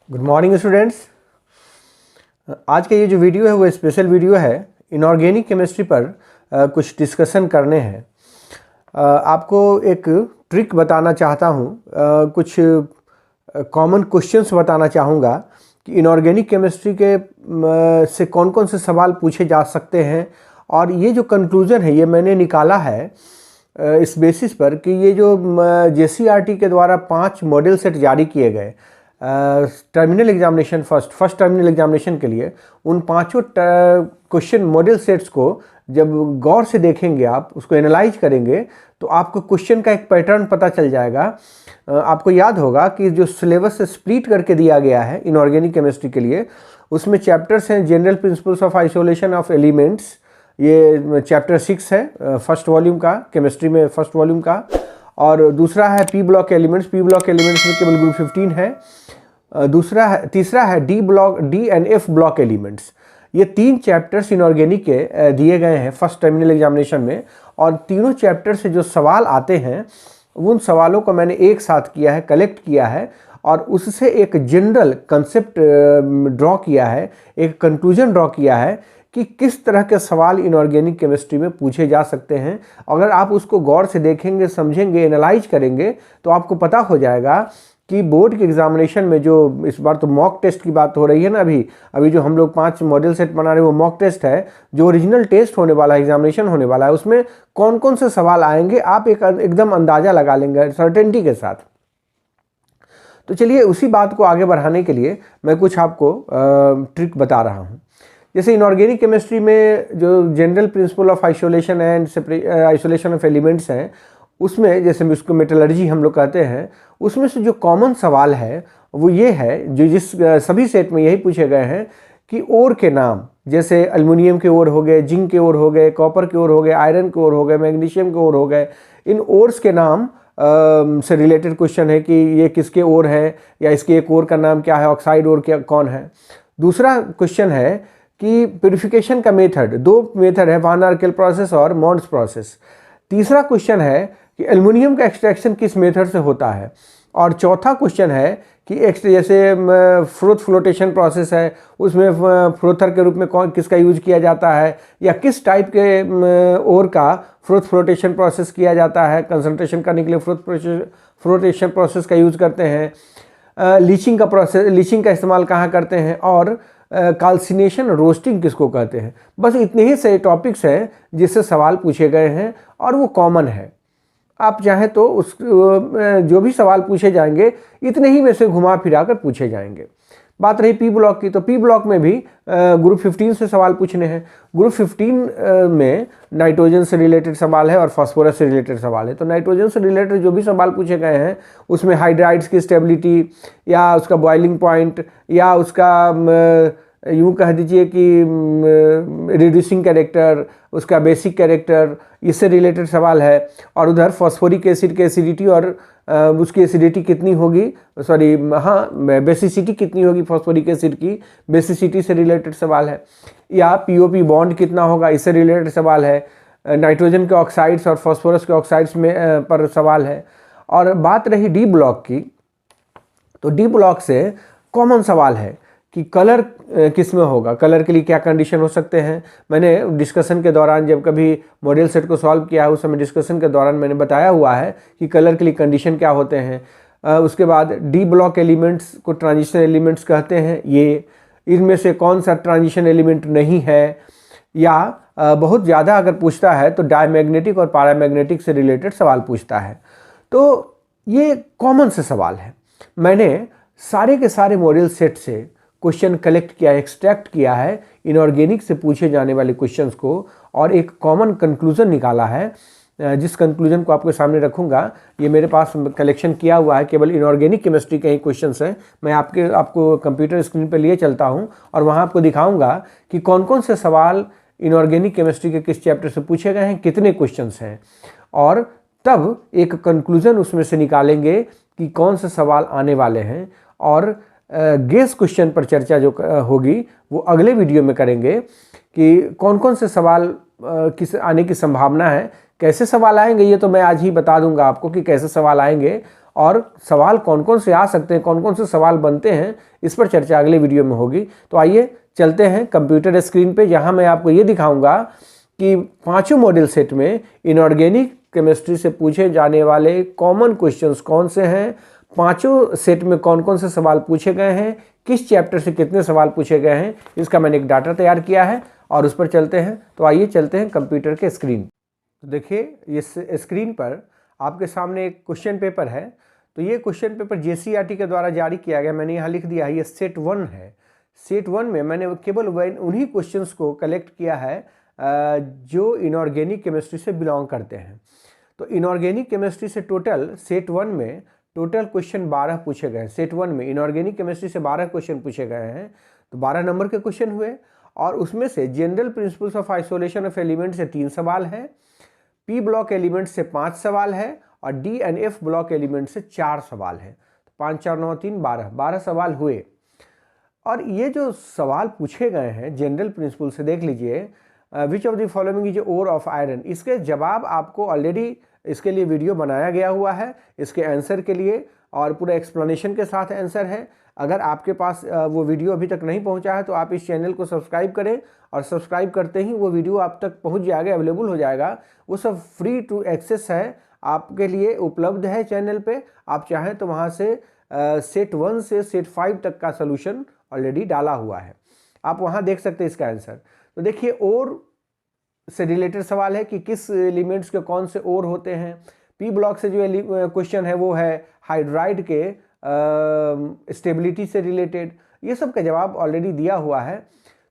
Good morning students. आज का ये जो वीडियो है वो स्पेशल वीडियो है। इनऑर्गेनिक केमिस्ट्री पर कुछ डिस्कशन करने हैं। आपको एक ट्रिक बताना चाहता हूँ, कुछ कॉमन क्वेश्चंस बताना चाहूँगा कि इनऑर्गेनिक केमिस्ट्री के से कौन कौन से सवाल पूछे जा सकते हैं। और ये जो कंक्लूज़न है ये मैंने निकाला है इस बेसिस पर कि ये जो JCRT के द्वारा 5 मॉडल सेट जारी किए गए terminal examination first terminal examination के लिए, उन 5 क्वेश्चन मॉडल सेट्स को जब गौर से देखेंगे, आप उसको एनालाइज करेंगे तो आपको क्वेश्चन का एक पैटर्न पता चल जाएगा। आपको याद होगा कि जो सिलेबस स्प्लिट करके दिया गया है इनऑर्गेनिक केमिस्ट्री के लिए, उसमें चैप्टर्स हैं general principles of isolation of elements, ये चैप्टर 6 है फर्स्ट वॉल्यूम का, केमिस्ट्री में फर्स्ट वॉल्यूम का। और दूसरा है पी ब्लॉक एलिमेंट्स में केवल ग्रुप 15 है। तीसरा है D and F block elements. ये 3 चैप्टर्स इनऑर्गेनिक के दिए गए हैं फर्स्ट टर्मिनल एग्जामिनेशन में, और तीनों चैप्टर से जो सवाल आते हैं उन सवालों को मैंने एक साथ किया है, कलेक्ट किया है, और उससे एक जनरल कंसेप्ट ड्रॉ किया है, एक कंक्लूजन ड्रॉ किया है कि किस तरह के सवाल इनऑर्गेनिक केमिस्ट्री में पूछे जा सकते हैं। अगर आप उसको गौर से देखेंगे, समझेंगे, एनालाइज करेंगे तो आपको पता हो जाएगा कि बोर्ड के एग्जामिनेशन में जो इस बार तो मॉक टेस्ट की बात हो रही है ना, अभी जो हम लोग 5 मॉडल सेट बना रहे हैं वो मॉक टेस्ट है। जो ओरिजिनल टेस्ट होने वाला है, एग्जामिनेशन होने वाला है, उसमें कौन कौन से सवाल आएंगे आप एकदम अंदाज़ा लगा लेंगे सर्टेनिटी के साथ। तो चलिए उसी बात को आगे बढ़ाने के लिए मैं कुछ आपको ट्रिक बता रहा हूँ। जैसे इनऑर्गेनिक केमिस्ट्री में जो general principle of isolation and isolation of elements हैं, उसमें जैसे उसको मेटलर्जी हम लोग कहते हैं, उसमें से जो कॉमन सवाल है वो ये है, जो जिस सभी सेट में यही पूछे गए हैं कि ओर के नाम, जैसे एल्युमिनियम के ओर हो गए, जिंक के ओर हो गए, कॉपर के ओर हो गए, आयरन के ओर हो गए, मैग्नीशियम के ओर हो गए, इन ओर्स के नाम से रिलेटेड क्वेश्चन है कि ये किसके ओर है, या इसके एक ओर का नाम क्या है, ऑक्साइड ओर क्या कौन है। दूसरा क्वेश्चन है कि प्यूरिफिकेशन का मेथड, 2 मेथड है, वान आर्केल प्रोसेस और मॉन्ड्स प्रोसेस। तीसरा क्वेश्चन है कि एल्युमिनियम का एक्सट्रैक्शन किस मेथड से होता है। और चौथा क्वेश्चन है कि जैसे फ्रोथ फ्लोटेशन प्रोसेस है, उसमें फ्रोथर के रूप में किसका यूज किया जाता है, या किस टाइप के ओर का फ्रोथ फ्लोटेशन प्रोसेस किया जाता है, कंसंट्रेशन करने के लिए फ्लोटेशन प्रोसेस का यूज करते हैं। लीचिंग का इस्तेमाल कहाँ करते हैं, और कैल्सिनेशन रोस्टिंग किसको कहते हैं। बस इतने ही से टॉपिक्स हैं जिससे सवाल पूछे गए हैं और वो कॉमन है। आप चाहें तो उस जो भी सवाल पूछे जाएंगे इतने ही में से घुमा फिरा कर पूछे जाएंगे। बात रही पी ब्लॉक की, तो पी ब्लॉक में भी ग्रुप 15 से सवाल पूछने हैं। ग्रुप 15 में नाइट्रोजन से रिलेटेड सवाल है और फास्फोरस से रिलेटेड सवाल है। तो नाइट्रोजन से रिलेटेड जो भी सवाल पूछे गए हैं उसमें हाइड्राइड्स की स्टेबिलिटी, या उसका बॉइलिंग पॉइंट, या उसका यूँ कह दीजिए कि रिड्यूसिंग कैरेक्टर, उसका बेसिक कैरेक्टर, इससे रिलेटेड सवाल है। और उधर फॉस्फोरिक एसिड की एसिडिटी और उसकी एसिडिटी कितनी होगी, बेसिसिटी कितनी होगी फॉस्फोरिक एसिड की, बेसिसिटी से रिलेटेड सवाल है। या POP बॉन्ड कितना होगा, इससे रिलेटेड सवाल है। नाइट्रोजन के ऑक्साइड्स और फास्फोरस के ऑक्साइड्स में पर सवाल है। और बात रही डी ब्लॉक की, तो डी ब्लॉक से कॉमन सवाल है कि कलर किस में होगा, कलर के लिए क्या कंडीशन हो सकते हैं। मैंने डिस्कशन के दौरान जब कभी मॉडल सेट को सॉल्व किया है उस समय डिस्कशन के दौरान मैंने बताया हुआ है कि कलर के लिए कंडीशन क्या होते हैं। उसके बाद डी ब्लॉक एलिमेंट्स को ट्रांजिशन एलिमेंट्स कहते हैं। ये इनमें से कौन सा ट्रांजिशन एलिमेंट नहीं है, या बहुत ज़्यादा अगर पूछता है तो डायमैग्नेटिक और पैरामैग्नेटिक से रिलेटेड सवाल पूछता है। तो ये कॉमन से सवाल है। मैंने सारे के सारे मॉडल सेट से क्वेश्चन कलेक्ट किया, एक्सट्रैक्ट किया है इनऑर्गेनिक से पूछे जाने वाले क्वेश्चंस को, और एक कॉमन कंक्लूजन निकाला है, जिस कंक्लूजन को आपके सामने रखूंगा। ये मेरे पास कलेक्शन किया हुआ है, केवल इनऑर्गेनिक केमिस्ट्री के ही क्वेश्चंस हैं। मैं आपको कंप्यूटर स्क्रीन पर लिए चलता हूं और वहां आपको दिखाऊंगा कि कौन कौन से सवाल इनऑर्गेनिक केमिस्ट्री के किस चैप्टर से पूछे गए हैं, कितने क्वेश्चंस हैं, और तब एक कंक्लूजन उसमें से निकालेंगे कि कौन से सवाल आने वाले हैं। और गेस क्वेश्चन पर चर्चा जो होगी वो अगले वीडियो में करेंगे कि कौन कौन से सवाल किस आने की संभावना है, कैसे सवाल आएंगे ये तो मैं आज ही बता दूंगा आपको कि कैसे सवाल आएंगे, और सवाल कौन कौन से आ सकते हैं, कौन कौन से सवाल बनते हैं, इस पर चर्चा अगले वीडियो में होगी। तो आइए चलते हैं कंप्यूटर स्क्रीन पे, जहां मैं आपको ये दिखाऊंगा कि पांचों मॉड्यूल सेट में इनऑर्गेनिक केमिस्ट्री से पूछे जाने वाले कॉमन क्वेश्चंस कौन से हैं, पांचों सेट में कौन कौन से सवाल पूछे गए हैं, किस चैप्टर से कितने सवाल पूछे गए हैं, इसका मैंने एक डाटा तैयार किया है और उस पर चलते हैं। तो आइए चलते हैं कंप्यूटर के स्क्रीन। तो देखिए इस स्क्रीन पर आपके सामने एक क्वेश्चन पेपर है। तो ये क्वेश्चन पेपर JCERT के द्वारा जारी किया गया, मैंने यहाँ लिख दिया है, ये सेट 1 है। सेट 1 में मैंने केवल उन्हीं क्वेश्चंस को कलेक्ट किया है जो इनऑर्गेनिक केमिस्ट्री से बिलोंग करते हैं। तो इनऑर्गेनिक केमिस्ट्री से टोटल सेट 1 में टोटल क्वेश्चन 12 पूछे गए हैं। सेट 1 में इनऑर्गेनिक केमिस्ट्री से 12 क्वेश्चन पूछे गए हैं। तो 12 नंबर के क्वेश्चन हुए और उसमें से general principles of isolation of element से 3 सवाल है, पी ब्लॉक एलिमेंट से 5 सवाल है और D and F block element से 4 सवाल है। तो 5 4 9 3 12 सवाल हुए। और ये जो सवाल पूछे गए हैं जनरल प्रिंसिपल से, देख लीजिए, which of the following is ore of iron, इसके जवाब आपको ऑलरेडी इसके लिए वीडियो बनाया गया हुआ है इसके आंसर के लिए, और पूरा एक्सप्लेनेशन के साथ आंसर है। अगर आपके पास वो वीडियो अभी तक नहीं पहुंचा है तो आप इस चैनल को सब्सक्राइब करें और सब्सक्राइब करते ही वो वीडियो आप तक पहुंच जाएगा, अवेलेबल हो जाएगा। वो सब फ्री टू एक्सेस है, आपके लिए उपलब्ध है चैनल पे। आप चाहें तो वहाँ से सेट 1 से सेट 5 तक का सोल्यूशन ऑलरेडी डाला हुआ है, आप वहाँ देख सकते हैं इसका आंसर। तो देखिए और से रिलेटेड सवाल है कि किस एलिमेंट्स के कौन से और होते हैं। पी ब्लॉक से जो क्वेश्चन है वो है हाइड्राइड के स्टेबिलिटी से रिलेटेड, ये सब का जवाब ऑलरेडी दिया हुआ है।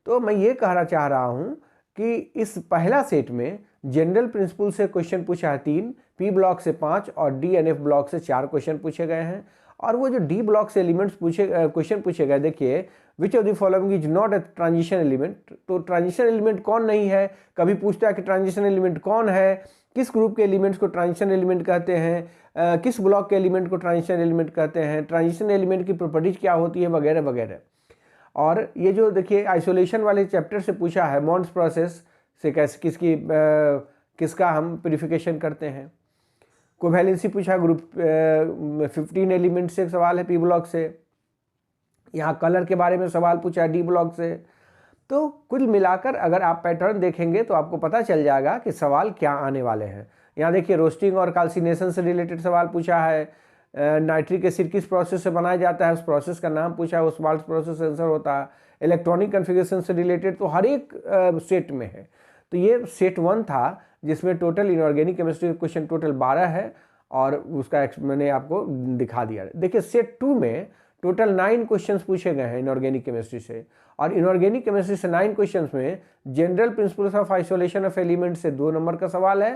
तो मैं ये कहना चाह रहा हूँ कि इस पहला सेट में जनरल प्रिंसिपल से क्वेश्चन पूछा है 3, पी ब्लॉक से 5 और डी एंड एफ ब्लॉक से 4 क्वेश्चन पूछे गए हैं। और वो जो डी ब्लॉक से एलिमेंट्स क्वेश्चन पूछे गए, देखिए, विच of the following is not a transition element. तो ट्रांजिशन एलिमेंट कौन नहीं है, कभी पूछता है कि ट्रांजिशन एलिमेंट कौन है, किस ग्रुप के एलिमेंट्स को ट्रांजिशन एलिमेंट कहते हैं, किस ब्लॉक के एलिमेंट को ट्रांजिशन एलिमेंट कहते हैं, ट्रांजिशन एलिमेंट की प्रॉपर्टीज क्या होती है, वगैरह वगैरह। और ये जो देखिए आइसोलेशन वाले चैप्टर से पूछा है मॉन्स प्रोसेस से कैसे किसका हम प्यूरिफिकेशन करते हैं। कोवैलेंसी पूछा ग्रुप 15 एलिमेंट से सवाल है पी ब्लॉक से। यहाँ कलर के बारे में सवाल पूछा है डी ब्लॉक से। तो कुल मिलाकर अगर आप पैटर्न देखेंगे तो आपको पता चल जाएगा कि सवाल क्या आने वाले हैं। यहाँ देखिए रोस्टिंग और कैल्सिनेशन से रिलेटेड सवाल पूछा है, नाइट्रिक एसिड किस प्रोसेस से बनाया जाता है, उस प्रोसेस का नाम पूछा है, उस वाल्ट प्रोसेस आंसर होता है। इलेक्ट्रॉनिक कन्फिगरेशन से रिलेटेड तो हर एक सेट में है। तो ये सेट 1 था जिसमें total inorganic chemistry question total 12 है और उसका मैंने आपको दिखा दिया। देखिए सेट 2 में टोटल 9 क्वेश्चंस पूछे गए हैं इनऑर्गेनिक केमिस्ट्री से, और इनऑर्गेनिक केमिस्ट्री से 9 क्वेश्चंस में general principles of isolation of element से 2 नंबर का सवाल है,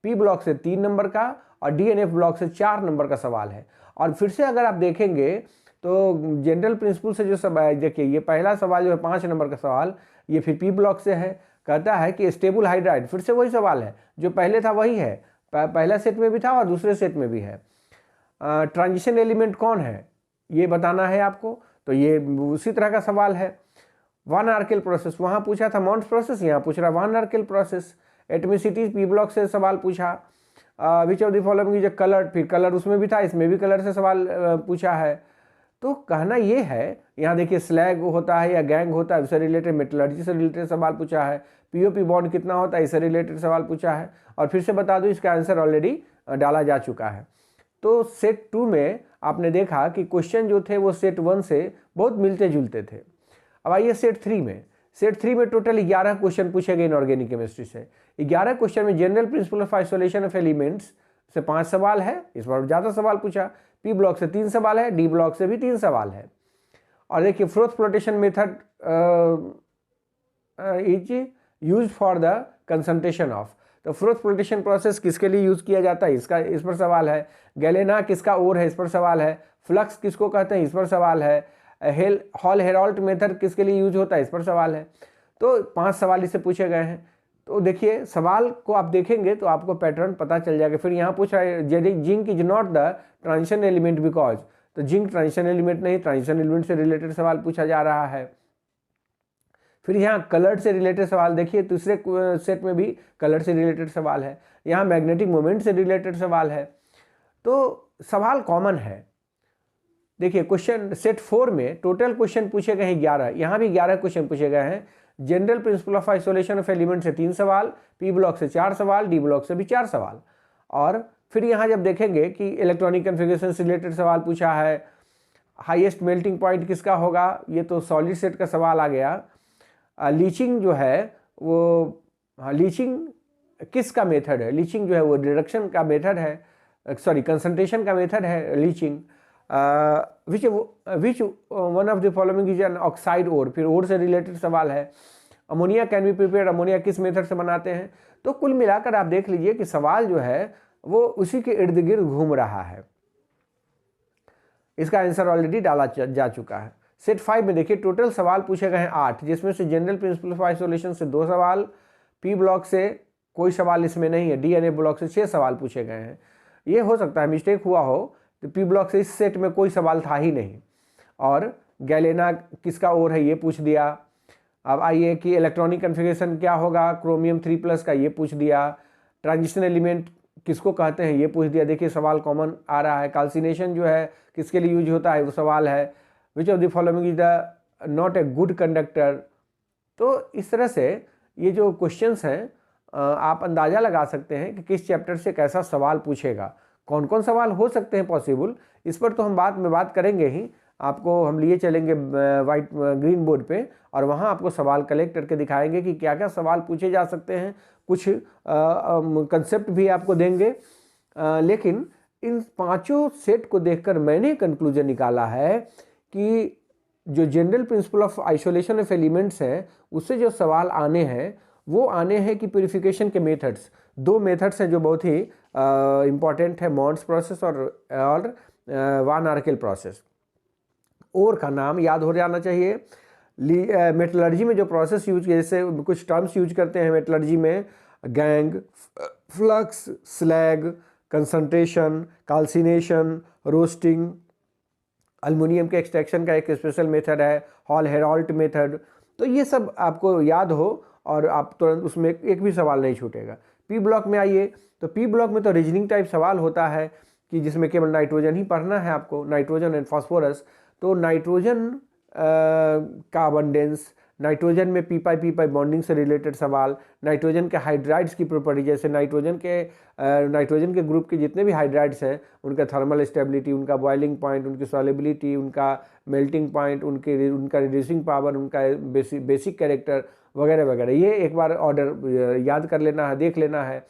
पी ब्लॉक से 3 नंबर का और डी एन एफ ब्लॉक से 4 नंबर का सवाल है। और फिर से अगर आप देखेंगे तो जनरल प्रिंसिपल से जो सवाल, देखिए ये पहला सवाल जो है 5 नंबर का सवाल, ये फिर पी ब्लॉक से है, कहता है कि स्टेबल हाइड्राइड, फिर से वही सवाल है जो पहले था वही है, पहला सेट में भी था और दूसरे सेट में भी है। ट्रांजिशन एलिमेंट कौन है ये बताना है आपको, तो ये उसी तरह का सवाल है। वन आर्किल प्रोसेस, वहाँ पूछा था मॉन्स प्रोसेस, यहाँ पूछ रहा वन आर्किल प्रोसेस। एटमिसिटी पी ब्लॉक से सवाल पूछा। Which of the following is colour, फिर कलर उसमें भी था, इसमें भी कलर से सवाल पूछा है। तो कहना ये है, यहाँ देखिए स्लैग होता है या गैंग होता है, उससे रिलेटेड मेटलर्जी से रिलेटेड सवाल पूछा है। पीओपी बॉन्ड कितना होता है, इससे रिलेटेड सवाल पूछा है। और फिर से बता दूं इसका आंसर ऑलरेडी डाला जा चुका है। तो सेट 2 में आपने देखा कि क्वेश्चन जो थे वो सेट 1 से बहुत मिलते जुलते थे। अब आइए सेट 3 में। सेट 3 में टोटल 11 क्वेश्चन पूछे गए इनऑर्गेनिक केमिस्ट्री से। 11 क्वेश्चन में general principle of isolation of elements से 5 सवाल है, इस बार ज़्यादा सवाल पूछा। पी ब्लॉक से 3 सवाल है, डी ब्लॉक से भी 3 सवाल है। और देखिए froth flotation method is use for the concentration of, तो फ्रोथ फ्लोटेशन प्रोसेस किसके लिए यूज किया जाता है, इसका इस पर सवाल है। गैलेना किसका और है, इस पर सवाल है। फ्लक्स किसको कहते हैं, इस पर सवाल है। हॉल हेराल्ट मेथड किसके लिए यूज होता है, इस पर सवाल है। तो 5 सवाल इससे पूछे गए हैं। तो देखिए सवाल को आप देखेंगे तो आपको पैटर्न पता चल जाएगा। फिर यहाँ पूछ रहा है zinc is not the transition element because, तो जिंक ट्रांजिशन एलिमेंट नहीं, ट्रांजिशन एलिमेंट से रिलेटेड सवाल पूछा जा रहा है। फिर यहाँ कलर से रिलेटेड सवाल, देखिए दूसरे सेट में भी कलर से रिलेटेड सवाल है। यहाँ मैग्नेटिक मोमेंट से रिलेटेड सवाल है। तो सवाल कॉमन है। देखिए क्वेश्चन सेट 4 में टोटल क्वेश्चन पूछे गए हैं 11, यहाँ भी 11 क्वेश्चन पूछे गए हैं। General principle of isolation of element से 3 सवाल, पी ब्लॉक से 4 सवाल, डी ब्लॉक से भी 4 सवाल। और फिर यहाँ जब देखेंगे कि इलेक्ट्रॉनिक कन्फिगरेशन से रिलेटेड सवाल पूछा है, हाईएस्ट मेल्टिंग पॉइंट किसका होगा, ये तो सॉलिड सेट का सवाल आ गया। लीचिंग जो है वो, लीचिंग किसका मेथड है, लीचिंग जो है वो रिडक्शन का मेथड है, सॉरी कंसंट्रेशन का मेथड है leaching. Which one of the following is an oxide ore, फिर ओर से रिलेटेड सवाल है। Ammonia can be prepared, ammonia किस मेथड से बनाते हैं। तो कुल मिलाकर आप देख लीजिए कि सवाल जो है वो उसी के इर्द गिर्द घूम रहा है। इसका आंसर ऑलरेडी डाला जा चुका है। सेट 5 में देखिए टोटल सवाल पूछे गए हैं 8, जिसमें से जनरल प्रिंसिपल ऑफ आइसोलेशन से 2 सवाल, पी ब्लॉक से कोई सवाल इसमें नहीं है, डी एन ए ब्लॉक से 6 सवाल पूछे गए हैं। ये हो सकता है मिस्टेक हुआ हो, तो पी ब्लॉक से इस सेट में कोई सवाल था ही नहीं। और गैलेना किसका ओर है ये पूछ दिया। अब आइए कि इलेक्ट्रॉनिक कन्फिगरेशन क्या होगा क्रोमियम 3+ का, ये पूछ दिया। ट्रांजिशन एलिमेंट किसको कहते हैं ये पूछ दिया। देखिए सवाल कॉमन आ रहा है। कैल्सिनेशन जो है किसके लिए यूज होता है वो सवाल है। विच of the following is the not a good conductor. तो इस तरह से ये जो क्वेश्चंस हैं आप अंदाज़ा लगा सकते हैं कि किस चैप्टर से कैसा सवाल पूछेगा, कौन कौन सवाल हो सकते हैं पॉसिबल। इस पर तो हम बाद में बात करेंगे ही। आपको हम लिए चलेंगे वाइट ग्रीन बोर्ड पे, और वहाँ आपको सवाल कलेक्ट करके दिखाएंगे कि क्या क्या सवाल पूछे जा सकते हैं। कुछ कंसेप्ट भी आपको देंगे। लेकिन इन 5 सेट को देखकर मैंने कंक्लूजन निकाला है कि जो general principle of isolation of elements हैं उससे जो सवाल आने हैं वो आने हैं कि प्यूरिफिकेशन के मेथड्स, 2 मेथड्स हैं जो बहुत ही इम्पॉर्टेंट है, मॉन्स प्रोसेस और वान आर्केल प्रोसेस। और का नाम याद हो जाना चाहिए। मेटलर्जी में जो प्रोसेस यूज किए, जैसे कुछ टर्म्स यूज करते हैं मेटलर्जी में, gang, flux, slag, concentration, calcination, roasting. Aluminium के एक्सट्रैक्शन का एक स्पेशल मेथड है, हॉल हेराल्ट मेथड। तो ये सब आपको याद हो और आप तुरंत उसमें एक भी सवाल नहीं छूटेगा। पी ब्लॉक में आइए तो पी ब्लॉक में तो रीजनिंग टाइप सवाल होता है कि जिसमें केवल नाइट्रोजन ही पढ़ना है आपको, नाइट्रोजन एंड फास्फोरस। तो नाइट्रोजन का अबंडेंस, नाइट्रोजन में पी पाई बॉन्डिंग से रिलेटेड सवाल, नाइट्रोजन के हाइड्राइड्स की प्रॉपर्टी, जैसे नाइट्रोजन के ग्रुप के जितने भी हाइड्राइड्स हैं उनका थर्मल स्टेबिलिटी, उनका बॉइलिंग पॉइंट, उनकी सॉलेबिलिटी, उनका मेल्टिंग पॉइंट, उनका रिड्यूसिंग पावर, उनका बेसिक कैरेक्टर वगैरह वगैरह, ये एक बार ऑर्डर याद कर लेना है, देख लेना है।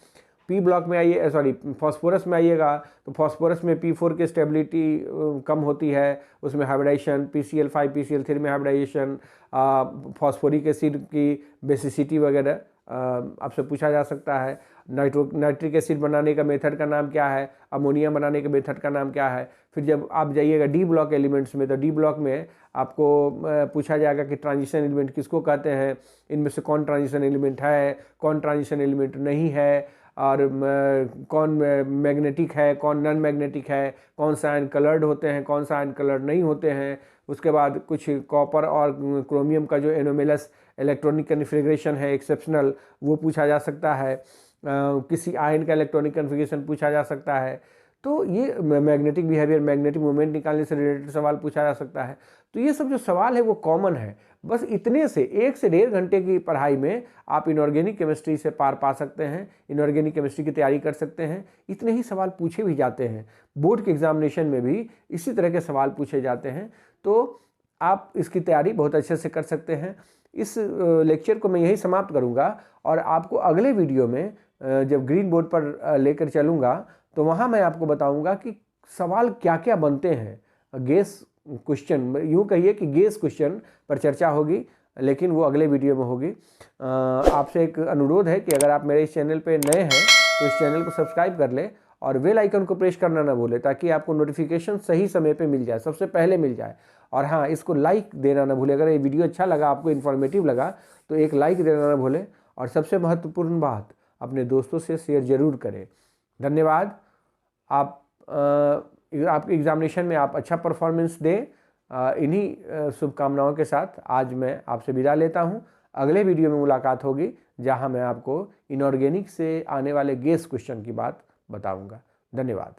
पी ब्लॉक में आइए, सॉरी फॉस्फोरस में आइएगा तो फॉस्फोरस में P4 की स्टेबिलिटी कम होती है, उसमें हाइब्रिडाइजेशन, PCl5 PCl3 में हाइब्रिडाइजेशन, फॉस्फोरिक एसिड की बेसिसिटी वगैरह आपसे पूछा जा सकता है। नाइट्रिक एसिड बनाने का मेथड का नाम क्या है, अमोनिया बनाने के मेथड का नाम क्या है। फिर जब आप जाइएगा डी ब्लॉक एलिमेंट्स में, तो डी ब्लॉक में आपको पूछा जाएगा कि ट्रांजिशन एलिमेंट किसको कहते हैं, इनमें से कौन ट्रांजिशन एलिमेंट है, कौन ट्रांजिशन एलिमेंट नहीं है, और कौन मैग्नेटिक है, कौन नॉन मैग्नेटिक है, कौन सा आयन कलर्ड होते हैं, कौन सा आयन कलर्ड नहीं होते हैं। उसके बाद कुछ कॉपर और क्रोमियम का जो एनोमेलस इलेक्ट्रॉनिक कन्फिग्रेशन है एक्सेप्शनल, वो पूछा जा सकता है। किसी आयन का इलेक्ट्रॉनिक कन्फिग्रेशन पूछा जा सकता है। तो ये मैग्नेटिक बिहेवियर, मैग्नेटिक मूवमेंट निकालने से रिलेटेड सवाल पूछा जा सकता है। तो ये सब जो सवाल है वो कॉमन है। बस इतने से 1 से 1.5 घंटे की पढ़ाई में आप इनऑर्गेनिक केमिस्ट्री से पार पा सकते हैं, इनऑर्गेनिक केमिस्ट्री की तैयारी कर सकते हैं। इतने ही सवाल पूछे भी जाते हैं, बोर्ड के एग्जामिनेशन में भी इसी तरह के सवाल पूछे जाते हैं। तो आप इसकी तैयारी बहुत अच्छे से कर सकते हैं। इस लेक्चर को मैं यही समाप्त करूंगा और आपको अगले वीडियो में जब ग्रीन बोर्ड पर लेकर चलूँगा तो वहाँ मैं आपको बताऊँगा कि सवाल क्या क्या बनते हैं। गेस क्वेश्चन, यूँ कहिए कि गेस क्वेश्चन पर चर्चा होगी, लेकिन वो अगले वीडियो में होगी। आपसे एक अनुरोध है कि अगर आप मेरे इस चैनल पे नए हैं तो इस चैनल को सब्सक्राइब कर लें और बेल आइकन को प्रेस करना ना भूलें, ताकि आपको नोटिफिकेशन सही समय पे मिल जाए, सबसे पहले मिल जाए। और हाँ, इसको लाइक देना ना भूलें। अगर ये वीडियो अच्छा लगा, आपको इन्फॉर्मेटिव लगा, तो एक लाइक देना ना भूलें। और सबसे महत्वपूर्ण बात, अपने दोस्तों से शेयर जरूर करें। धन्यवाद। आपके एग्जामिनेशन में आप अच्छा परफॉर्मेंस दें। इन्हीं शुभकामनाओं के साथ आज मैं आपसे विदा लेता हूं। अगले वीडियो में मुलाकात होगी, जहां मैं आपको इनऑर्गेनिक से आने वाले गेस क्वेश्चन की बात बताऊंगा। धन्यवाद।